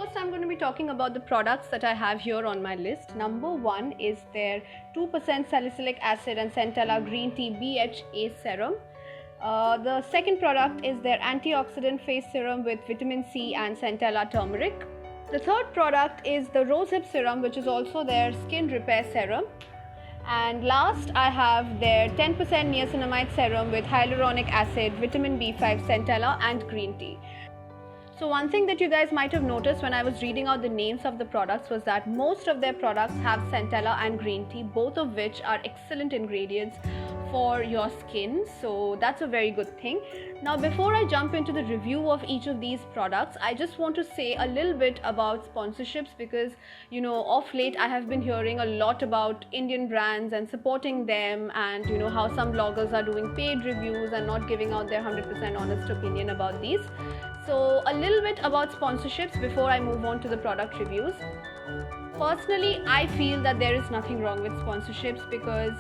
first I'm going to be talking about the products that I have here on my list. Number one is their 2% salicylic acid and Centella green tea BHA serum. The second product is their antioxidant face serum with vitamin C and Centella turmeric. The third product is the rosehip serum, which is also their skin repair serum. And last, I have their 10% niacinamide serum with hyaluronic acid, vitamin B5, Centella and green tea. So one thing that you guys might have noticed when I was reading out the names of the products was that most of their products have Centella and green tea, both of which are excellent ingredients for your skin. So that's a very good thing. Now, before I jump into the review of each of these products, I just want to say a little bit about sponsorships because, of late I have been hearing a lot about Indian brands and supporting them, and how some bloggers are doing paid reviews and not giving out their 100% honest opinion about these. So a little bit about sponsorships before I move on to the product reviews. Personally, I feel that there is nothing wrong with sponsorships because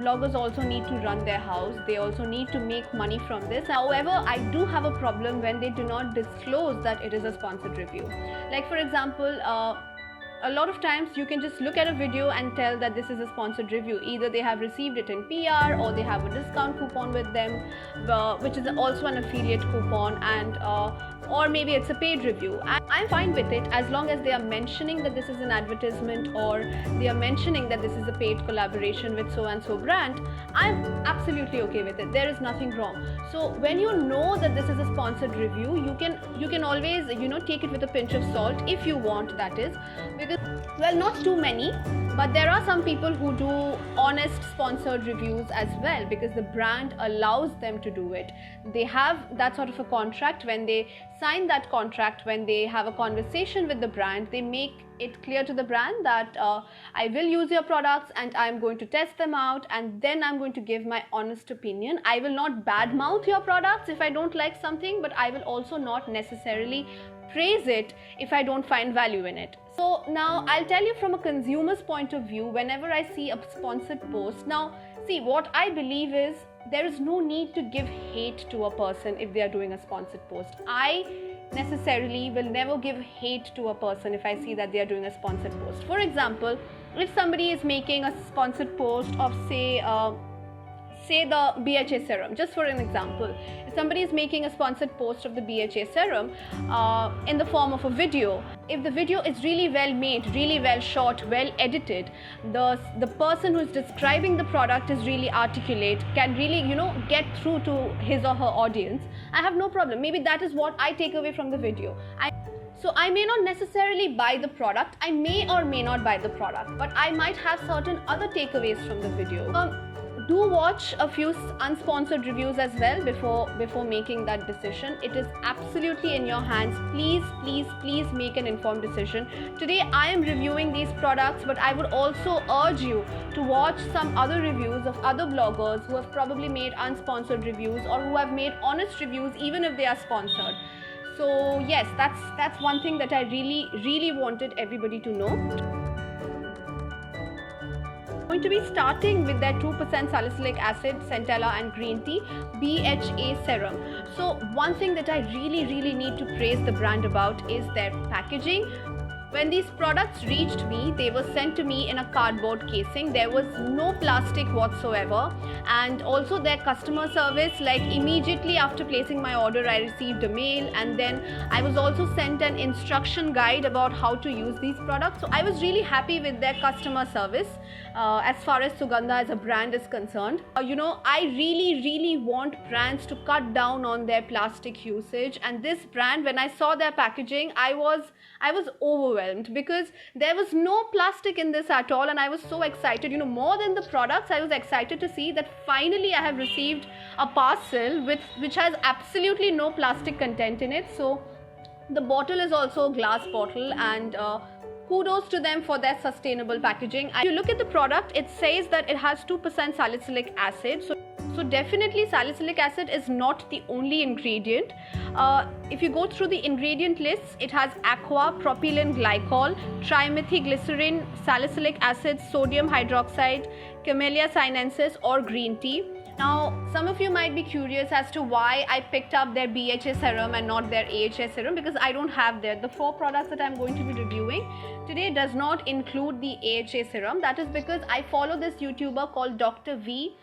bloggers also need to run their house. They also need to make money from this. However, I do have a problem when they do not disclose that it is a sponsored review. Like for example, a lot of times you can just look at a video and tell that this is a sponsored review. Either they have received it in PR or they have a discount coupon with them, which is also an affiliate coupon, and or maybe it's a paid review. I'm fine with it as long as they are mentioning that this is an advertisement or they are mentioning that this is a paid collaboration with so and so brand. I'm absolutely okay with it. There is nothing wrong. So when you know that this is a sponsored review, you can always take it with a pinch of salt if you want, that is, because not too many, but there are some people who do honest sponsored reviews as well because the brand allows them to do it. They have that sort of a contract. When they sign that contract, when they have a conversation with the brand, they make it clear to the brand that I will use your products and I'm going to test them out and then I'm going to give my honest opinion. I will not badmouth your products if I don't like something, but I will also not necessarily praise it if I don't find value in it. So now I'll tell you from a consumer's point of view, whenever I see a sponsored post. Now, see, what I believe is there is no need to give hate to a person if they are doing a sponsored post. I necessarily will never give hate to a person if I see that they are doing a sponsored post. For example, if somebody is making a sponsored post of say the BHA serum, just for an example, if somebody is making a sponsored post of the BHA serum in the form of a video, if the video is really well made, really well shot, well edited, the person who is describing the product is really articulate, can really get through to his or her audience, I have no problem. Maybe that is what I take away from the video. So I may not necessarily buy the product, I may or may not buy the product, but I might have certain other takeaways from the video. Do watch a few unsponsored reviews as well before making that decision. It is absolutely in your hands. Please make an informed decision. Today I am reviewing these products, but I would also urge you to watch some other reviews of other bloggers who have probably made unsponsored reviews or who have made honest reviews even if they are sponsored. So yes, that's one thing that I really wanted everybody to know. I'm going to be starting with their 2% salicylic acid, Centella and green tea BHA serum. So one thing that I really need to praise the brand about is their packaging. When these products reached me, they were sent to me in a cardboard casing. There was no plastic whatsoever, and also their customer service, like immediately after placing my order, I received a mail, and then I was also sent an instruction guide about how to use these products. So I was really happy with their customer service as far as Sugandha as a brand is concerned. I really want brands to cut down on their plastic usage, and this brand, when I saw their packaging, I was overwhelmed because there was no plastic in this at all, and I was so excited. More than the products, I was excited to see that finally I have received a parcel which has absolutely no plastic content in it. So the bottle is also a glass bottle, and kudos to them for their sustainable packaging. If you look at the product, it says that it has 2% salicylic acid. So definitely salicylic acid is not the only ingredient. If you go through the ingredient lists, it has aqua, propylene glycol, trimethylglycerin, salicylic acid, sodium hydroxide, Camellia sinensis or green tea. Now, some of you might be curious as to why I picked up their BHA serum and not their AHA serum, because I don't have that. The 4 products that I'm going to be reviewing today does not include the AHA serum. That is because I follow this YouTuber called Dr. V,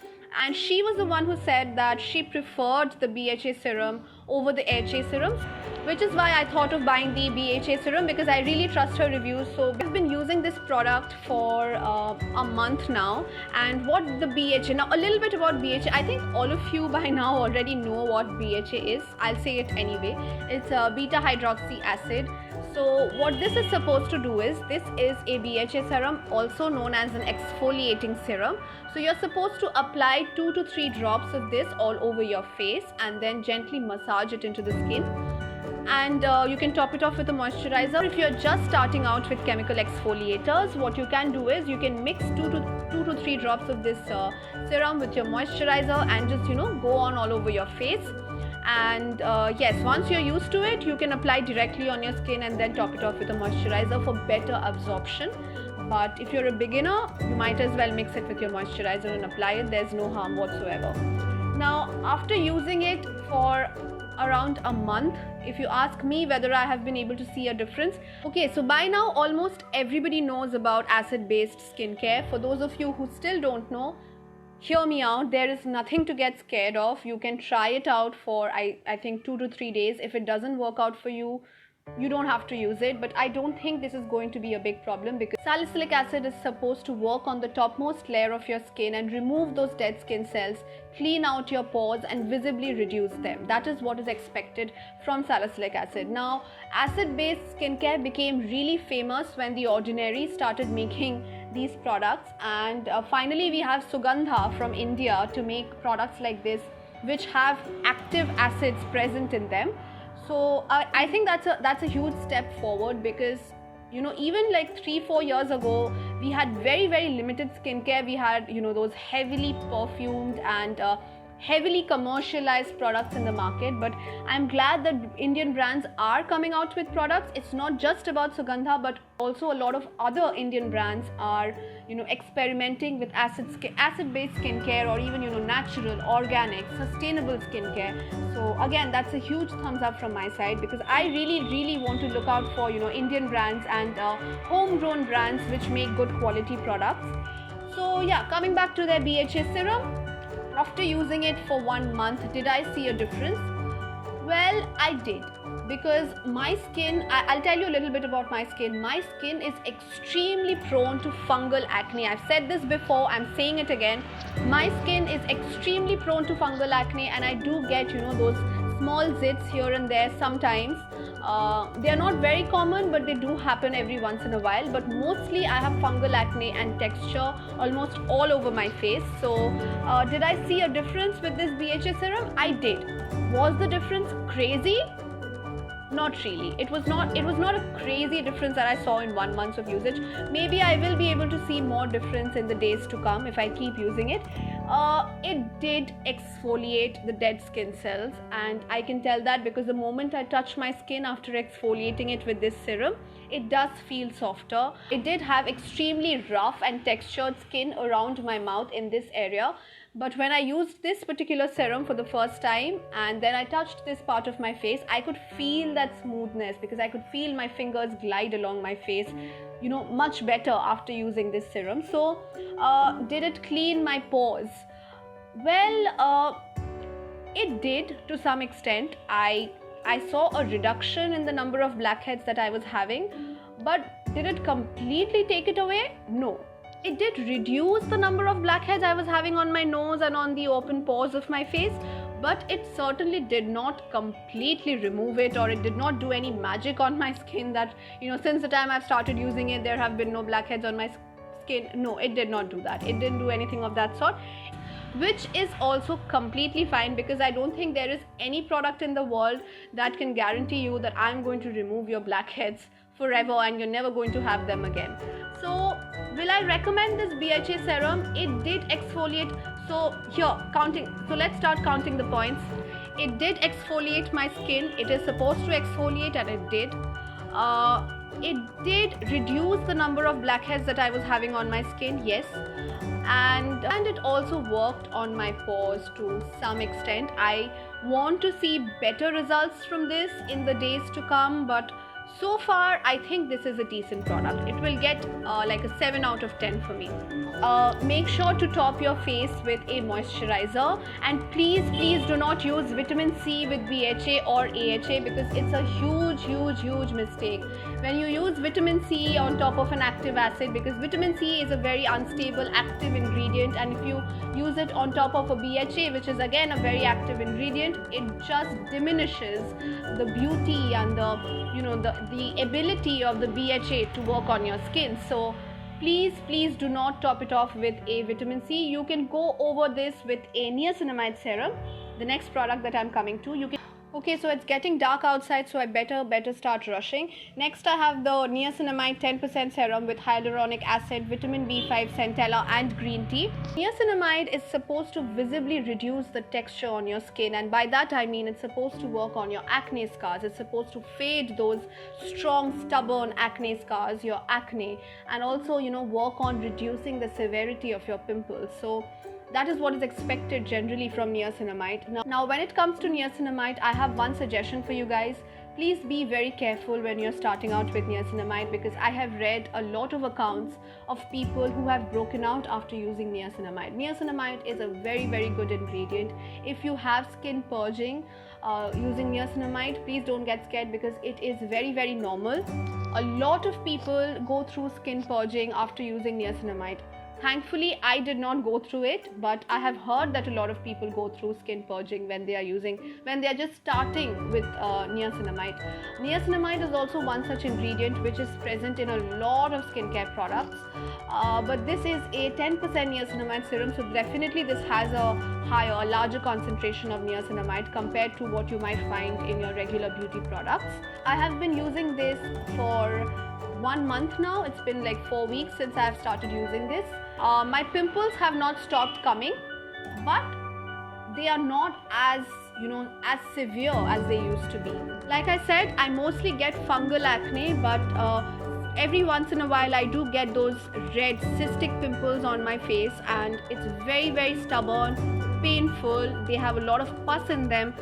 and she was the one who said that she preferred the BHA serum over the AHA serums, which is why I thought of buying the BHA serum, because I really trust her reviews. So I've been using this product for a month now. And what the BHA, now a little bit about BHA, I think all of you by now already know what BHA is. I'll say it anyway. It's a beta hydroxy acid. So what this is supposed to do is, this is a BHA serum, also known as an exfoliating serum. So you're supposed to apply 2 to 3 drops of this all over your face and then gently massage it into the skin. And you can top it off with a moisturizer. If you're just starting out with chemical exfoliators, what you can do is you can mix 2 to 3 drops of this serum with your moisturizer and just go on all over your face. And yes, once you're used to it, you can apply directly on your skin and then top it off with a moisturizer for better absorption. But if you're a beginner, you might as well mix it with your moisturizer and apply it. There's no harm whatsoever. Now, after using it for around a month, if you ask me whether I have been able to see a difference. Okay, so by now almost everybody knows about acid-based skincare. For those of you who still don't know, hear me out. There is nothing to get scared of. You can try it out for I think 2 to 3 days. If it doesn't work out for you, you don't have to use it. But I don't think this is going to be a big problem, because salicylic acid is supposed to work on the topmost layer of your skin and remove those dead skin cells, clean out your pores and visibly reduce them. That is what is expected from salicylic acid. Now, acid-based skincare became really famous when The Ordinary started making these products, and finally we have Sugandha from India to make products like this which have active acids present in them. So I think that's a huge step forward, because even like 3-4 years ago, we had very, very limited skincare. We had those heavily perfumed and heavily commercialized products in the market. But I'm glad that Indian brands are coming out with products. It's not just about Sugandha, but also a lot of other Indian brands are experimenting with acid-based skincare, or even natural, organic, sustainable skincare. So again, that's a huge thumbs up from my side, because I really want to look out for Indian brands and homegrown brands which make good quality products. So yeah, coming back to their BHA serum, after using it for 1 month, did I see a difference? Well, I did, because my skin, I'll tell you a little bit about my skin. My skin is extremely prone to fungal acne. I've said this before, I'm saying it again. My skin is extremely prone to fungal acne, and I do get those small zits here and there sometimes. They are not very common, but they do happen every once in a while. But mostly I have fungal acne and texture almost all over my face. So did I see a difference with this BHA serum? I did. Was the difference crazy? Not really. It was not a crazy difference that I saw in 1 month of usage. Maybe I will be able to see more difference in the days to come if I keep using it. It did exfoliate the dead skin cells, and I can tell that because the moment I touch my skin after exfoliating it with this serum, it does feel softer. It did have extremely rough and textured skin around my mouth in this area. But when I used this particular serum for the first time and then I touched this part of my face, I could feel that smoothness, because I could feel my fingers glide along my face, much better after using this serum. So, did it clean my pores? Well, it did to some extent. I saw a reduction in the number of blackheads that I was having, but did it completely take it away? No. It did reduce the number of blackheads I was having on my nose and on the open pores of my face, but it certainly did not completely remove it, or it did not do any magic on my skin that, since the time I've started using it, there have been no blackheads on my skin. No, it did not do that. It didn't do anything of that sort, which is also completely fine, because I don't think there is any product in the world that can guarantee you that I'm going to remove your blackheads forever and you're never going to have them again. So, will I recommend this BHA serum? It did exfoliate. So let's start counting the points. It did exfoliate my skin. It is supposed to exfoliate, and it did. It did reduce the number of blackheads that I was having on my skin, yes, and it also worked on my pores to some extent. I want to see better results from this in the days to come, but so far I think this is a decent product. It will get like a 7 out of 10 for me. Make sure to top your face with a moisturizer, and please do not use vitamin C with BHA or AHA, because it's a huge mistake when you use vitamin C on top of an active acid, because vitamin C is a very unstable active ingredient, and if you use it on top of a BHA, which is again a very active ingredient, it just diminishes the beauty and the ability of the BHA to work on your skin. So please do not top it off with a vitamin C. You can go over this with a niacinamide serum, the next product that I'm coming to. Okay, so it's getting dark outside, so I better start rushing. Next, I have the niacinamide 10% serum with hyaluronic acid, vitamin B5, centella, and green tea. Niacinamide is supposed to visibly reduce the texture on your skin, and by that I mean it's supposed to work on your acne scars. It's supposed to fade those strong, stubborn acne scars, your acne, and also work on reducing the severity of your pimples. So that is what is expected generally from niacinamide. Now when it comes to niacinamide, I have one suggestion for you guys. Please be very careful when you're starting out with niacinamide, because I have read a lot of accounts of people who have broken out after using niacinamide. Niacinamide is a very good ingredient. If you have skin purging using niacinamide, please don't get scared, because it is very normal. A lot of people go through skin purging after using niacinamide. Thankfully, I did not go through it, but I have heard that a lot of people go through skin purging when they are just starting with niacinamide. Niacinamide is also one such ingredient which is present in a lot of skincare products, but this is a 10% niacinamide serum, so definitely this has a larger concentration of niacinamide compared to what you might find in your regular beauty products. I have been using this for 1 month now. It's been like 4 weeks since I have started using this. My pimples have not stopped coming, but they are not as severe as they used to be. Like I said, I mostly get fungal acne, but every once in a while I do get those red cystic pimples on my face, and it's very stubborn, painful. They have a lot of pus in them.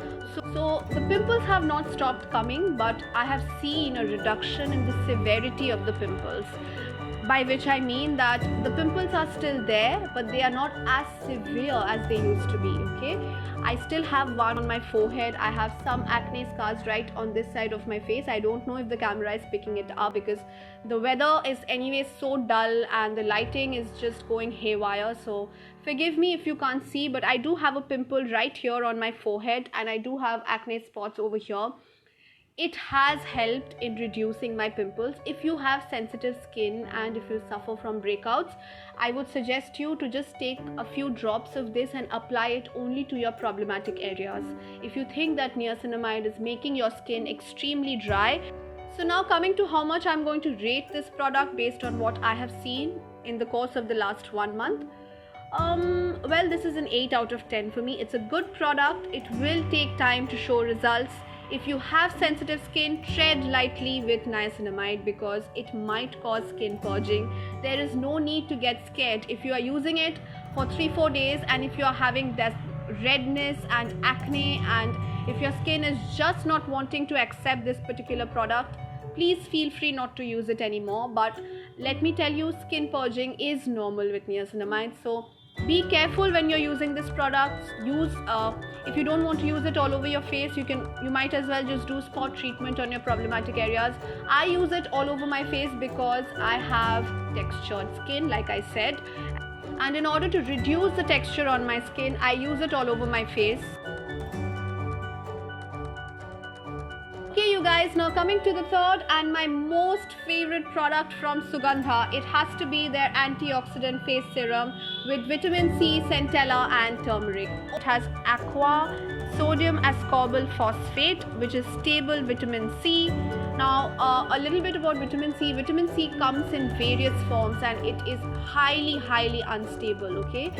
So the pimples have not stopped coming, but I have seen a reduction in the severity of the pimples, by which I mean that the pimples are still there, but they are not as severe as they used to be. Okay, I still have one on my forehead. I have some acne scars right on this side of my face. I don't know if the camera is picking it up, because the weather is anyway so dull and the lighting is just going haywire, so forgive me if you can't see, but I do have a pimple right here on my forehead, and I do have acne spots over here. It has helped in reducing my pimples. If you have sensitive skin and if you suffer from breakouts, I would suggest you to just take a few drops of this and apply it only to your problematic areas. If you think that niacinamide is making your skin extremely dry. So now coming to how much I'm going to rate this product based on what I have seen in the course of the last 1 month. Well, this is an 8 out of 10 for me. It's a good product. It will take time to show results. If you have sensitive skin, tread lightly with niacinamide, because it might cause skin purging. There is no need to get scared. If you are using it for 3-4 days, and if you are having that redness and acne, and if your skin is just not wanting to accept this particular product, please feel free not to use it anymore. But let me tell you, skin purging is normal with niacinamide, so be careful when you're using this product. If you don't want to use it all over your face, you might as well just do spot treatment on your problematic areas. I use it all over my face because I have textured skin, like I said, and in order to reduce the texture on my skin, I use it all over my face. Okay, you guys, now coming to the third and my most favorite product from Sugandha. It has to be their antioxidant face serum with vitamin C, centella, and turmeric. It has aqua sodium ascorbate phosphate, which is stable vitamin C, Now, a little bit about vitamin C. Vitamin C comes in various forms and it is highly unstable, okay?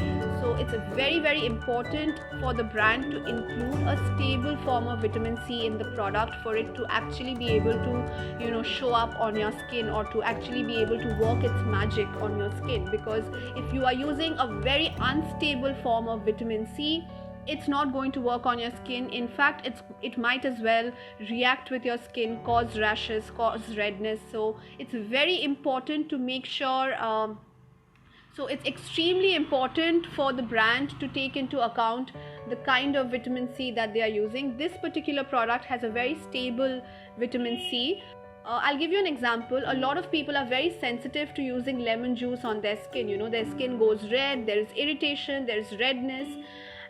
So it's very important for the brand to include a stable form of vitamin C in the product for it to actually be able to, show up on your skin, or to actually be able to work its magic on your skin. Because if you are using a very unstable form of vitamin C, it's not going to work on your skin. In fact, it might as well react with your skin, cause rashes, cause redness. So it's very important to make sure so it's extremely important for the brand to take into account the kind of vitamin C that they are using. This particular product has a very stable vitamin C. I'll give you an example. A lot of people are very sensitive to using lemon juice on their skin. Their skin goes red, there is irritation, there is redness,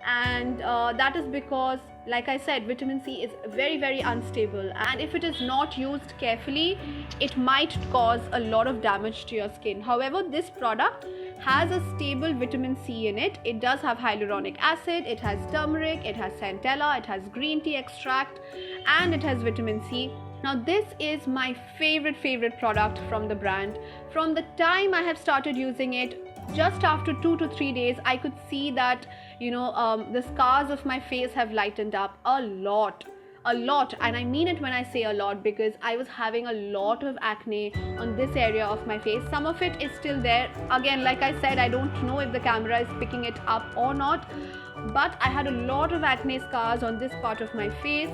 and that is because, like I said, vitamin C is very unstable, and if it is not used carefully, it might cause a lot of damage to your skin. However, this product has a stable vitamin C in it. It does have hyaluronic acid, it has turmeric, it has centella, it has green tea extract, and it has vitamin C. Now, this is my favorite product from the brand. From the time I have started using it, just after 2 to 3 days, I could see that the scars of my face have lightened up a lot, and I mean it when I say a lot, because I was having a lot of acne on this area of my face. Some of it is still there. Again, like I said, I don't know if the camera is picking it up or not, but I had a lot of acne scars on this part of my face.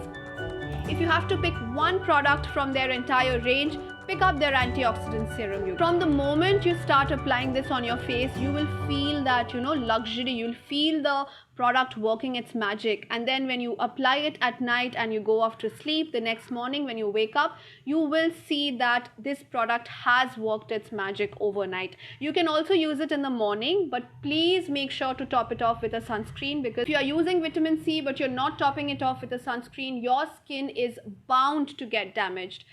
If you have to pick one product from their entire range, pick up their antioxidant serum. From the moment you start applying this on your face, you will feel that, luxury. You'll feel the product working its magic. And then when you apply it at night and you go off to sleep, the next morning when you wake up, you will see that this product has worked its magic overnight. You can also use it in the morning, but please make sure to top it off with a sunscreen, because if you are using vitamin C but you're not topping it off with a sunscreen, your skin is bound to get damaged.